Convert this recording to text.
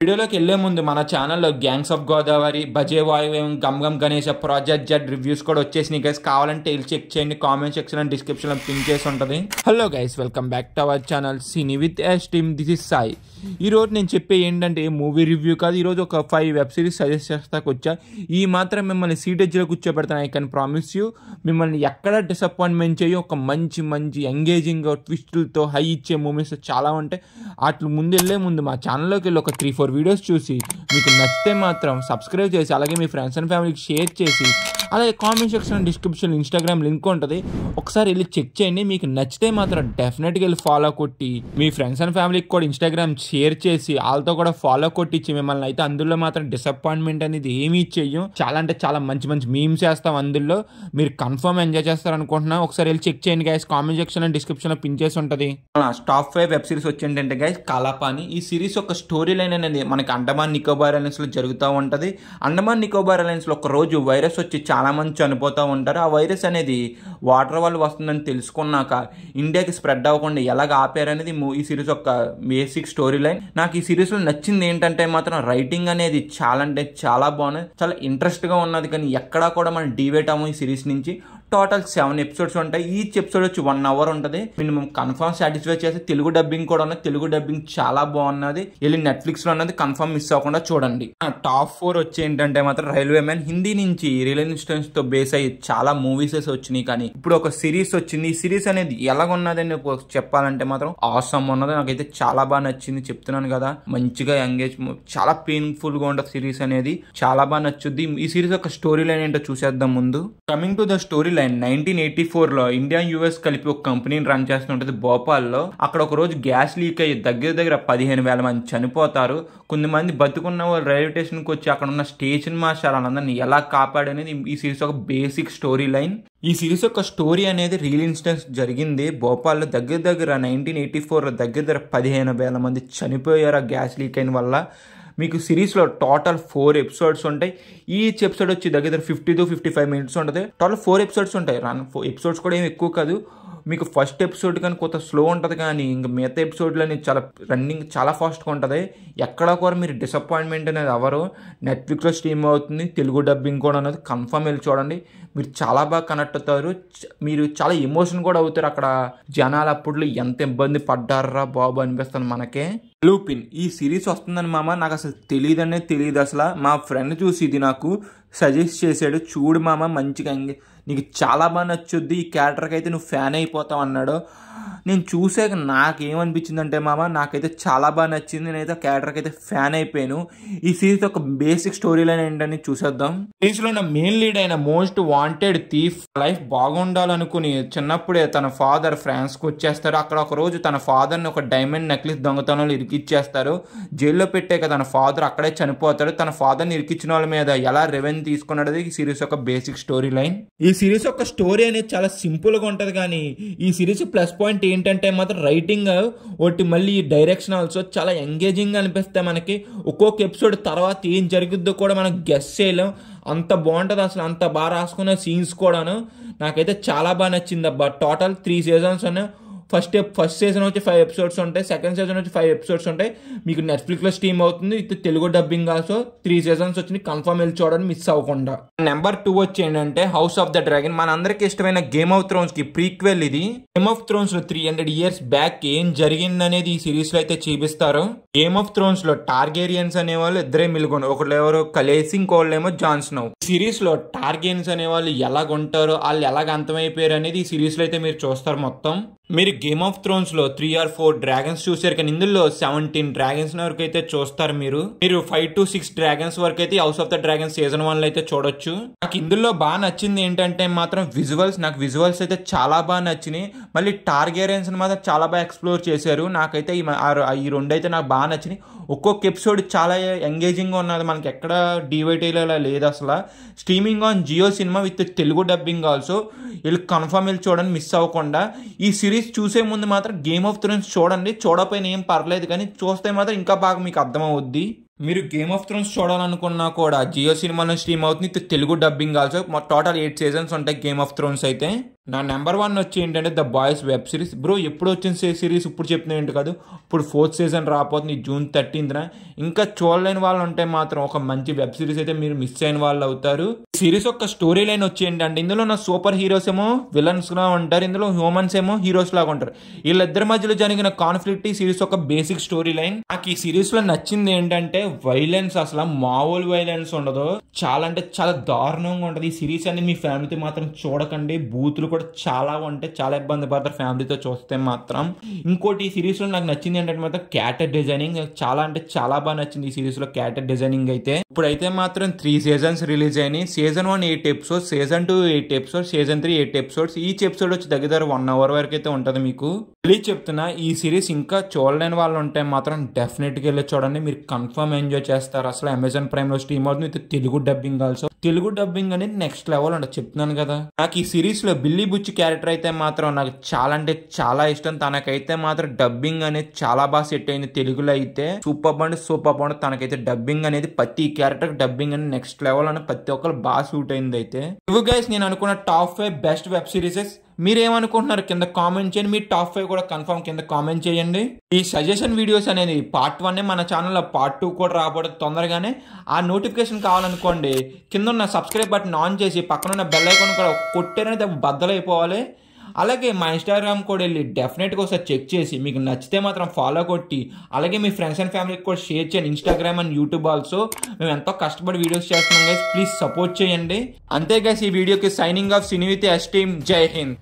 వీడియోలోకి వెళ్లే ముందు మన ఛానల్లో గ్యాంగ్స్ ఆఫ్ గోదావరి, బజే వాయువ్యం, Gam Gam Ganesh, project Z reviews కూడా వచ్చేసినాయి గైస్. కావాలంటే వెళ్ళి చెక్ చేయండి. కామెంట్ సెక్షన్ అండ్ డిస్క్రిప్షన్ లో పిన్ చేసి ఉంటుంది. Hello guys, welcome back to our channel cine with S team. This is Sai. ఈ రోజు నేను చెప్పే ఏంటంటే మూవీ రివ్యూ కాదు. ఈరోజు ఒక 5 వెబ్ సిరీస్ సజెస్ట్ చేస్తాకు వచ్చా. ఈ మాత్రం మిమ్మల్ని సీట్ ఎడ్జ్లో కూర్చోబెడతాను. ఐ కెన్ ప్రామిస్ యూ, మిమ్మల్ని ఎక్కడ డిసప్పాయింట్మెంట్ చేయో ఒక మంచి ఎంగేజింగ్ ట్విస్టులతో హై ఇచ్చే మూవీస్ చాలా ఉంటాయి. వాటి వెళ్ళే ముందు మా ఛానల్లోకి వెళ్ళి ఒక 3-4 వీడియోస్ చూసి మీకు నచ్చితే మాత్రం సబ్స్క్రైబ్ చేసి, అలాగే మీ ఫ్రెండ్స్ అండ్ ఫ్యామిలీకి షేర్ చేసి, అలాగే comment section description Instagram link ఉంటుంది, ఒకసారి వెళ్ళి చెక్ చేయండి. మీకు నచ్చితే మాత్రం డెఫినెట్గా వెళ్ళి ఫాలో కొట్టి మీ ఫ్రెండ్స్ అండ్ ఫ్యామిలీకి కూడా ఇన్స్టాగ్రామ్ షేర్ చేసి వాళ్ళతో కూడా ఫాలో కొట్టించి మిమ్మల్ని అయితే అందులో మాత్రం డిసప్పాయింట్మెంట్ అనేది ఏమీ చెయ్యం. చాలా అంటే చాలా మంచి మీమ్స్ చేస్తాం. అందులో మీరు కన్ఫర్మ్ ఎంజాయ్ చేస్తారు అనుకుంటున్నా. ఒకసారి వెళ్ళి చెక్ చేయండి guys. Comment section and description లో పిన్ చేసి ఉంటుంది. టాప్ 5 వెబ్ సిరీస్ వచ్చిందంటే గైస్ కాలాపాని. ఈ సిరీస్ ఒక స్టోరీ లైన్ అనేది మనకి అండమాన్ నికోబార్ ఐలాండ్స్ లో జరుగుతూ ఉంటది. అండమాన్ నికోబార్ ఐలాండ్స్ లో ఒక రోజు వైరస్ వచ్చి చాలా మంది చనిపోతూ ఉంటారు. ఆ వైరస్ అనేది వాటర్ వల్ల వస్తుందని తెలుసుకున్నాక ఇండియాకి స్ప్రెడ్ అవ్వకుండా ఎలాగ ఆపారనేది ఈ సిరీస్ ఒక బేసిక్ స్టోరీ లైన్. నాకు ఈ సిరీస్ లో నచ్చింది ఏంటంటే మాత్రం రైటింగ్ అనేది చాలా అంటే చాలా బాగున్నది, చాలా ఇంట్రెస్ట్ గా ఉన్నది. కానీ ఎక్కడా కూడా మనం డివేట్ అవ్వము ఈ సిరీస్ నుంచి. టోటల్ 7 ఎపిసోడ్స్ ఉంటాయి. ఈచ్ ఎపిసోడ్ వచ్చి 1 అవర్ ఉంటుంది. మినిమం కన్ఫర్మ్ సాటిస్ఫై చేస్తే తెలుగు డబ్బింగ్ కూడా ఉన్నది. తెలుగు డబ్బింగ్ చాలా బాగున్నది. వెళ్ళి నెట్ఫ్లిక్స్ లో ఉన్నది కన్ఫర్మ్ మిస్ అవ్వకుండా చూడండి. టాప్ 4 వచ్చి ఏంటంటే మాత్రం రైల్వే మ్యాన్. హిందీ నుంచి రిలయన్స్ తో బేస్ అయ్యి చాలా మూవీస్ వచ్చినాయి. కానీ ఇప్పుడు ఒక సిరీస్ వచ్చింది. ఈ సిరీస్ అనేది ఎలాగున్నదని చెప్పాలంటే మాత్రం ఆసమ్ ఉన్నది. నాకైతే చాలా బాగా నచ్చింది. చెప్తున్నాను కదా, మంచిగా ఎంగేజ్, చాలా పెయిన్ఫుల్ గా ఉంటుంది సిరీస్ అనేది. చాలా బాగా నచ్చుద్ది. ఈ సిరీస్ ఒక స్టోరీ లైన్ ఏంటో చూసేద్దాం ముందు. Coming to the story line, 1984 లో ఇండియా యుఎస్ కలిపి ఒక కంపెనీని రన్ చేస్తుంటది భోపాల్లో. అక్కడ ఒక రోజు గ్యాస్ లీక్ అయ్యి దగ్గర 15,000 మంది చనిపోతారు. కొంతమంది బతుకున్న వాళ్ళు రైల్వే స్టేషన్ కి వచ్చి అక్కడ ఉన్న స్టేషన్ మాస్టర్ అందరినీ ఎలా కాపాడనేది ఈ సిరీస్ ఒక బేసిక్ స్టోరీ లైన్. ఈ సిరీస్ యొక్క స్టోరీ అనేది రియల్ ఇన్సిడెంట్స్ జరిగింది. భోపాల్లో దగ్గర 1984 దగ్గర 15,000 మంది చనిపోయారు ఆ గ్యాస్ లీక్ అయిన వల్ల. మీకు సిరీస్లో టోటల్ 4 ఎపిసోడ్స్ ఉంటాయి. ఈచ్ ఎపిసోడ్ వచ్చి దగ్గర 50 to 55 మినిట్స్ ఉంటుంది. టోటల్ 4 ఎపిసోడ్స్ ఉంటాయి. 4 ఎపిసోడ్స్ కూడా ఏమి ఎక్కువ కాదు. మీకు ఫస్ట్ ఎపిసోడ్ కానీ కొంత స్లో ఉంటుంది, కానీ ఇంకా మిగతా ఎపిసోడ్లని చాలా రన్నింగ్ చాలా ఫాస్ట్గా ఉంటుంది. ఎక్కడ కూడా మీరు డిసప్పాయింట్మెంట్ అనేది ఎవరు. నెట్ఫ్లిక్స్లో స్ట్రీమ్ అవుతుంది. తెలుగు డబ్బింగ్ కూడా అనేది కన్ఫర్మ్ వెళ్ళి చూడండి. మీరు చాలా బాగా కనెక్ట్ అవుతారు. మీరు చాలా ఎమోషన్ కూడా అవుతారు. అక్కడ జనాలు అప్పుడు ఎంత ఇబ్బంది పడ్డారా బాబు అనిపిస్తుంది మనకే. లూపిన్ ఈ సిరీస్ వస్తుందని మామ నాకు అసలు తెలియదు అసలు. మా ఫ్రెండ్ చూసి ఇది నాకు సజెస్ట్ చేశాడు. చూడు మామ, మంచిగా నీకు చాలా బాగా నచ్చుద్ది, ఈ క్యారెక్టర్కి అయితే నువ్వు ఫ్యాన్ అయిపోతావు అన్నాడు. నేను చూసాక నాకేమనిపించింది అంటే మామ, నాకైతే చాలా బాగా నచ్చింది. నేనైతే క్యారెక్టర్కి అయితే ఫ్యాన్ అయిపోయాను. ఈ సిరీస్ ఒక బేసిక్ స్టోరీ లైన్ ఏంటని చూసేద్దాం. సిరీస్లో ఉన్న మెయిన్ లీడ్ అయిన మోస్ట్ వాంటెడ్ థీఫ్ లైఫ్ బాగుండాలనుకుని చిన్నప్పుడే తన ఫాదర్ ఫ్రాన్స్కి వచ్చేస్తారు. అక్కడ ఒక రోజు తన ఫాదర్ని ఒక డైమండ్ నెక్లెస్ దొంగతనంలో ఇరికిచ్చేస్తారు. జైల్లో పెట్టాక తన ఫాదర్ అక్కడే చనిపోతాడు. తన ఫాదర్ని ఇరికిచ్చిన వాళ్ళ మీద ఎలా రెవెన్యూ తీసుకున్నది ఈ సిరీస్ ఒక బేసిక్ స్టోరీ లైన్. ఈ సిరీస్ యొక్క స్టోరీ అనేది చాలా సింపుల్గా ఉంటుంది. కానీ ఈ సిరీస్ ప్లస్ పాయింట్ ఏంటంటే మాత్రం రైటింగ్ ఒకటి, మళ్ళీ డైరెక్షన్ ఆల్సో చాలా ఎంగేజింగ్ అనిపిస్తాయి మనకి. ఒక్కొక్క ఎపిసోడ్ తర్వాత ఏం జరుగుద్దో కూడా మనం గెస్ చేయలేం. అంత బాగుంటుంది అసలు. అంత బాగా రాసుకున్న సీన్స్ కూడాను. నాకైతే చాలా బాగా నచ్చింది అబ్బా. టోటల్ 3 సీజన్స్ ఉన్నాయి. ఫస్ట్ సీజన్ వచ్చి 5 ఎపిసోడ్స్ ఉంటాయి. సెకండ్ సీజన్ వచ్చి 5 ఎపిసోడ్స్ ఉంటాయి. మీకు నెట్ఫ్లిక్స్లో స్ట్రీమ్ అవుతుంది. ఇది తెలుగు డబ్బింగ్ ఆల్సో 3 సీజన్స్ వచ్చి కన్ఫర్మ్ వెళ్ళి చూడండి మిస్ అవ్వకుండా. నెంబర్ 2 వచ్చి ఏంటంటే హౌస్ ఆఫ్ ద డ్రాగన్. మన అందరికి ఇష్టమైన గేమ్ ఆఫ్ థ్రోన్స్ కి ప్రీక్వెల్ ఇది. గేమ్ ఆఫ్ థ్రోన్స్ లో 300 years బ్యాక్ ఏం జరిగిందనేది ఈ సిరీస్ లో అయితే చూపిస్తారు. గేమ్ ఆఫ్ థ్రోన్స్ లో టార్గేరియన్స్ అనేవాళ్ళు ఇద్దరే మిలుగుండు. ఒకళ్ళు ఎవరు కలేసి, ఇంకోళ్ళేమో జాన్ స్నో. సిరీస్ లో టార్గేరియన్స్ అనేవాళ్ళు ఎలాగుంటారో, వాళ్ళు ఎలాగ అంతమైపోయారు అనేది ఈ సిరీస్ లో అయితే మీరు చూస్తారు మొత్తం. మీరు గేమ్ ఆఫ్ థ్రోన్స్ లో 3 or 4 డ్రాగన్స్ చూసారు, కానీ ఇందులో 17 డ్రాగన్స్ వరకు అయితే చూస్తారు. మీరు 5 to 6 డ్రాగన్స్ వరకు అయితే house of the dragons season 1 లో అయితే చూడొచ్చు. నాకు ఇందులో బాగా నచ్చింది ఏంటంటే మాత్రం విజువల్స్. నాకు విజువల్స్ అయితే చాలా బాగా నచ్చినాయి. మళ్ళీ టార్గేరియన్స్ మాత్రం చాలా బాగా ఎక్స్ప్లోర్ చేశారు. నాకైతే ఈ 2 అయితే నాకు బాగా నచ్చినాయి. ఒక్కొక్క ఎపిసోడ్ చాలా ఎంగేజింగ్గా ఉన్నది. మనకి ఎక్కడ డివైటీలో లేదు అసలు. Streaming on Jio Cinema with Telugu dubbing also. వీళ్ళు కన్ఫర్మ్ వెళ్ళి చూడండి మిస్ అవ్వకుండా. ఈ సిరీస్ చూసే ముందు మాత్రం గేమ్ ఆఫ్ థ్రోన్స్ చూడండి. చూడకపోయినా ఏం పర్లేదు, కానీ చూస్తే మాత్రం ఇంకా బాగా మీకు అర్థమవుద్ది. మీరు గేమ్ ఆఫ్ థ్రోన్స్ చూడాలనుకున్నా కూడా జియో సినిమాలో స్ట్రీమ్ అవుతుంది Telugu dubbing also. Total 8 seasons ఉంటాయి గేమ్ ఆఫ్ థ్రోన్స్ అయితే. నా నెంబర్ 1 వచ్చి ఏంటంటే the boys web series. Bro ఎప్పుడు వచ్చిన సిరీస్ ఇప్పుడు చెప్తున్నా ఏంటి కాదు, ఇప్పుడు 4th సీజన్ రాబోతుంది June 13th. ఇంకా చూడలేని వాళ్ళు ఉంటే మాత్రం ఒక మంచి వెబ్ సిరీస్ అయితే మీరు మిస్ అయిన వాళ్ళు అవుతారు. సిరీస్ యొక్క స్టోరీ లైన్ వచ్చి ఏంటంటే ఇందులో నా సూపర్ హీరోస్ ఏమో విలన్స్ గా ఉంటారు, ఇందులో హ్యూమన్స్ ఏమో హీరోస్ లాగా ఉంటారు. వీళ్ళిద్దరి మధ్యలో జరిగిన కాన్ఫ్లిక్ట్ ఈ సిరీస్ ఒక బేసిక్ స్టోరీ లైన్. నాకు ఈ సిరీస్ లో నచ్చింది ఏంటంటే వైలెన్స్, అసలు మామూలు వైలెన్స్ ఉండదు, చాలా అంటే చాలా దారుణంగా ఉంటుంది. ఈ సిరీస్ అనేది మీ ఫ్యామిలీతో మాత్రం చూడకండి, బూతులు కూడా చాలా ఉంటే చాలా ఇబ్బంది పడతారు ఫ్యామిలీతో చూస్తే మాత్రం. ఇంకోటి ఈ సిరీస్ లో నాకు నచ్చింది ఏంటంటే మాత్రం క్యారెక్టర్ డిజైనింగ్ చాలా అంటే చాలా బాగా నచ్చింది. ఈ సిరీస్ లో క్యారెక్టర్ డిజైనింగ్ అయితే ఇప్పుడైతే మాత్రం 3 సీజన్స్ రిలీజ్ అయినాయి. Season 1 8 episodes, season 2 8 episodes, season 3 8 episodes. Each episode వచ్చి దగ్గర 1 hour వరకు అయితే ఉంటుంది. మీకు ప్లీజ్ చెప్తున్నా, ఈ సిరీస్ ఇంకా చూడలేని వాళ్ళు ఉంటే మాత్రం డెఫినెట్ గా వెళ్ళి చూడండి, మీరు కన్ఫర్మ్ ఎంజాయ్ చేస్తారు. అసలు అమెజాన్ ప్రైమ్ లో స్ట్రీమ్ అవుతుంది with Telugu dubbing also. Telugu dubbing అనేది నెక్స్ట్ లెవెల్ ఉంటుంది, చెప్తున్నాను కదా. నాకు ఈ సిరీస్ లో బిల్లీ బుచ్చి క్యారెక్టర్ అయితే మాత్రం నాకు చాలా అంటే చాలా ఇష్టం. తనకైతే మాత్రం డబ్బింగ్ అనేది చాలా బాగా సెట్ అయింది. తెలుగులో అయితే సూపర్ బండి తనకైతే డబ్బింగ్ అనేది ప్రతి క్యారెక్టర్ డబ్బింగ్ అనేది నెక్స్ట్ లెవెల్ అని ప్రతి ఒక్కరు బాగా సూట్ అయింది. అయితే ఇవి గైస్ నేను అనుకున్న టాప్ 5 బెస్ట్ వెబ్ సిరీసెస్. మీరేమనుకుంటున్నారు కింద కామెంట్ చేయండి, మీ టాప్ 5 కూడా కన్ఫర్మ్ కింద కామెంట్ చేయండి. ఈ సజెషన్ వీడియోస్ అనేది పార్ట్ 1 మన ఛానల్లో పార్ట్ 2 కూడా రాబోతుంది తొందరగానే. ఆ నోటిఫికేషన్ కావాలనుకోండి కింద ఉన్న సబ్స్క్రైబ్ బటన్ ఆన్ చేసి పక్కన ఉన్న బెల్ ఐకాన్ కూడా కొట్టేనైతే బద్దలైపోవాలి. అలాగే మా ఇన్స్టాగ్రామ్ కూడా వెళ్ళి డెఫినెట్గా ఒకసారి చెక్ చేసి మీకు నచ్చితే మాత్రం ఫాలో కొట్టి, అలాగే మీ ఫ్రెండ్స్ అండ్ ఫ్యామిలీకి కూడా షేర్ చేయండి. ఇన్స్టాగ్రామ్ అండ్ యూట్యూబ్ ఆల్సో మేము ఎంతో కష్టపడి వీడియోస్ చేస్తున్నాం గైస్, ప్లీజ్ సపోర్ట్ చేయండి. అంతే గైస్, ఈ వీడియోకి signing off cine with S team. జై హింద్.